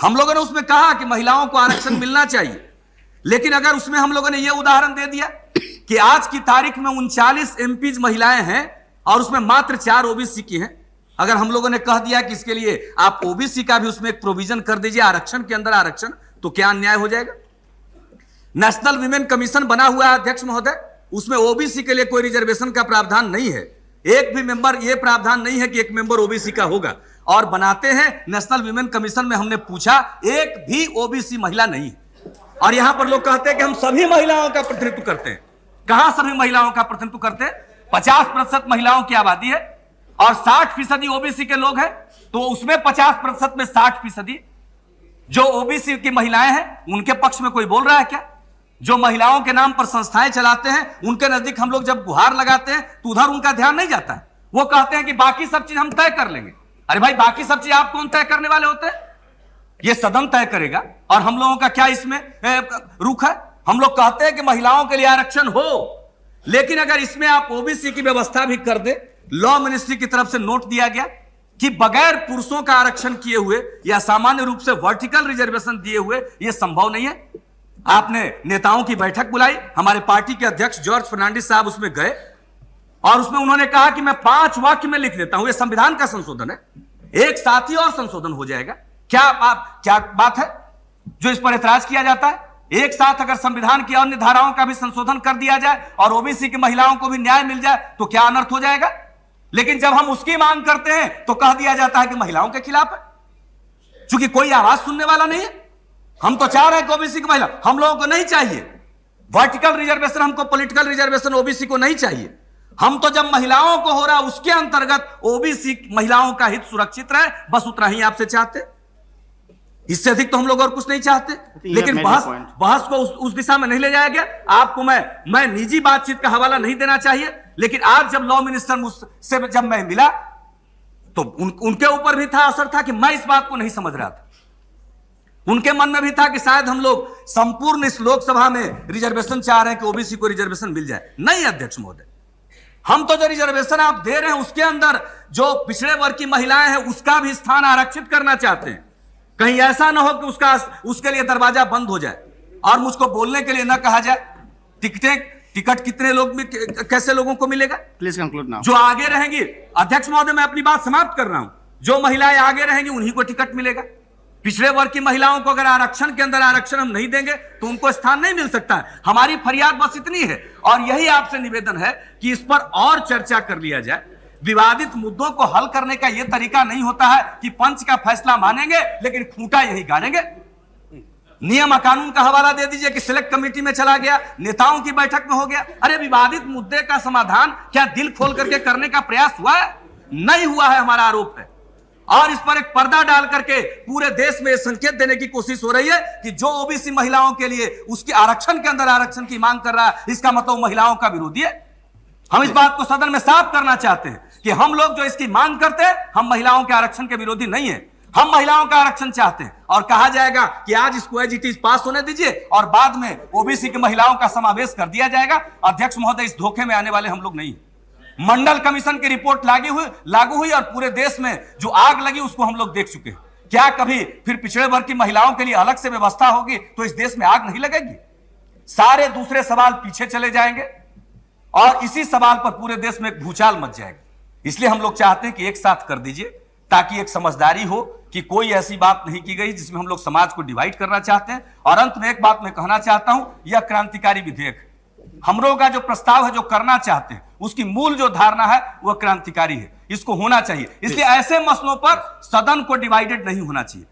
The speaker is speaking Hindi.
हम लोगों ने उसमें कहा कि महिलाओं को आरक्षण मिलना चाहिए, लेकिन अगर उसमें हम लोगों ने यह उदाहरण दे दिया कि आज की तारीख में 39 एमपी महिलाएं हैं और उसमें मात्र 4 ओबीसी की हैं, अगर हम लोगों ने कह दिया कि इसके लिए आप ओबीसी का भी उसमें एक प्रोविजन कर दीजिए, आरक्षण के अंदर आरक्षण, तो क्या अन्याय हो जाएगा? नेशनल विमेन कमीशन बना हुआ है अध्यक्ष महोदय, उसमें ओबीसी के लिए कोई रिजर्वेशन का प्रावधान नहीं है, एक भी मेंबर, यह प्रावधान नहीं है कि एक मेंबर ओबीसी का होगा। और बनाते हैं नेशनल विमेन कमीशन में, हमने पूछा, एक भी ओबीसी महिला नहीं है। और यहां पर लोग कहते हैं कि हम सभी महिलाओं का प्रतिनिधित्व करते हैं। कहां सभी महिलाओं का प्रतिनिधित्व करते हैं? 50% महिलाओं की आबादी है और 60% ओबीसी के लोग हैं, तो उसमें 50% में 60% जो ओबीसी की महिलाएं हैं उनके पक्ष में कोई बोल रहा है क्या? जो महिलाओं के नाम पर संस्थाएं चलाते हैं, उनके नजदीक हम लोग जब गुहार लगाते हैं तो उधर उनका ध्यान नहीं जाता है। वो कहते हैं कि बाकी सब चीज हम तय कर लेंगे। अरे भाई, बाकी सब चीज आप कौन तय करने वाले होते हैं? ये सदन तय करेगा। और हम लोगों का क्या इसमें रुख है? हम लोग कहते हैं कि महिलाओं के लिए आरक्षण हो, लेकिन अगर इसमें आप ओबीसी की व्यवस्था भी कर दे, लॉ मिनिस्ट्री की तरफ से नोट दिया गया कि बगैर पुरुषों का आरक्षण किए हुए या सामान्य रूप से वर्टिकल रिजर्वेशन दिए हुए यह संभव नहीं है। आपने नेताओं की बैठक बुलाई, हमारे पार्टी के अध्यक्ष जॉर्ज फर्नांडिस साहब उसमें गए और उसमें उन्होंने कहा कि मैं 5 वाक्य में लिख देता हूं, यह संविधान का संशोधन है, एक साथ ही और संशोधन हो जाएगा। क्या बात है जो इस पर एतराज किया जाता है? एक साथ अगर संविधान की अन्य धाराओं का भी संशोधन कर दिया जाए और ओबीसी की महिलाओं को भी न्याय मिल जाए तो क्या अनर्थ हो जाएगा? लेकिन जब हम उसकी मांग करते हैं तो कह दिया जाता है कि महिलाओं के खिलाफ है, क्योंकि कोई आवाज सुनने वाला नहीं है। हम तो चाह रहे हैं कि ओबीसी की महिला, हम लोगों को नहीं चाहिए वर्टिकल रिजर्वेशन, हमको पॉलिटिकल रिजर्वेशन ओबीसी को नहीं चाहिए। हम तो जब महिलाओं को हो रहा उसके अंतर्गत ओबीसी महिलाओं का हित सुरक्षित रहे, बस उतना ही आपसे चाहते। इससे अधिक तो हम लोग और कुछ नहीं चाहते। लेकिन बहस को उस दिशा में नहीं ले जाया गया। आपको मैं निजी बातचीत का हवाला नहीं देना चाहिए, लेकिन आज जब लॉ मिनिस्टर मुझसे जब मैं मिला तो उनके ऊपर भी था असर था कि मैं इस बात को नहीं समझ रहा था। उनके मन में भी था कि शायद हम लोग संपूर्ण इस लोकसभा में रिजर्वेशन चाह रहे हैं कि ओबीसी को रिजर्वेशन मिल जाए। नहीं अध्यक्ष महोदय, हम तो जो रिजर्वेशन आप दे रहे हैं उसके अंदर जो पिछड़े वर्ग की महिलाएं हैं उसका भी स्थान आरक्षित करना चाहते हैं। कहीं ऐसा ना हो कि उसके लिए दरवाजा बंद हो जाए और मुझको बोलने के लिए ना कहा जाए टिकट कितने लोग में कैसे लोगों को मिलेगा। Please conclude now. जो आगे रहेंगी, अध्यक्ष महोदय मैं अपनी बात समाप्त कर रहा हूं, जो महिलाएं आगे रहेंगी उन्हीं को टिकट मिलेगा। पिछड़े वर्ग की महिलाओं को अगर आरक्षण के अंदर आरक्षण हम नहीं देंगे तो उनको स्थान नहीं मिल सकता है। हमारी फरियाद बस इतनी है और यही आपसे निवेदन है कि इस पर और चर्चा कर लिया जाए। विवादित मुद्दों को हल करने का यह तरीका नहीं होता है कि पंच का फैसला मानेंगे लेकिन खूंटा यही गाड़ेंगे। नियम कानून का हवाला दे दीजिए कि सिलेक्ट कमेटी में चला गया, नेताओं की बैठक में हो गया। अरे विवादित मुद्दे का समाधान क्या दिल खोल करके करने का प्रयास हुआ है? नहीं हुआ है, हमारा आरोप है। और इस पर एक पर्दा डाल करके पूरे देश में संकेत देने की कोशिश हो रही है कि जो ओबीसी महिलाओं के लिए उसकी आरक्षण के अंदर आरक्षण की मांग कर रहा है, इसका मतलब महिलाओं का विरोधी है। हम इस बात को सदन में साफ करना चाहते हैं कि हम लोग जो इसकी मांग करते हैं, हम महिलाओं के आरक्षण के विरोधी नहीं है। हम महिलाओं का आरक्षण चाहते हैं और कहा जाएगा कि आज इसको एज इट इज पास होने दीजिए और बाद में ओबीसी की महिलाओं का समावेश कर दिया जाएगा। अध्यक्ष महोदय, इस धोखे में आने वाले हम लोग नहीं। मंडल कमीशन की रिपोर्ट लागू हुई और पूरे देश में जो आग लगी उसको हम लोग देख चुके हैं। क्या कभी फिर पिछड़े वर्ग की महिलाओं के लिए अलग से व्यवस्था होगी तो इस देश में आग नहीं लगेगी? सारे दूसरे सवाल पीछे चले जाएंगे और इसी सवाल पर पूरे देश में एक भूचाल मच जाएगा। इसलिए हम लोग चाहते हैं कि एक साथ कर दीजिए ताकि एक समझदारी हो कि कोई ऐसी बात नहीं की गई जिसमें हम लोग समाज को डिवाइड करना चाहते हैं। और अंत में एक बात मैं कहना चाहता हूं, यह क्रांतिकारी विधेयक है। हम लोग का जो प्रस्ताव है, जो करना चाहते हैं, उसकी मूल जो धारणा है वह क्रांतिकारी है, इसको होना चाहिए। इसलिए ऐसे मसलों पर सदन को डिवाइडेड नहीं होना चाहिए।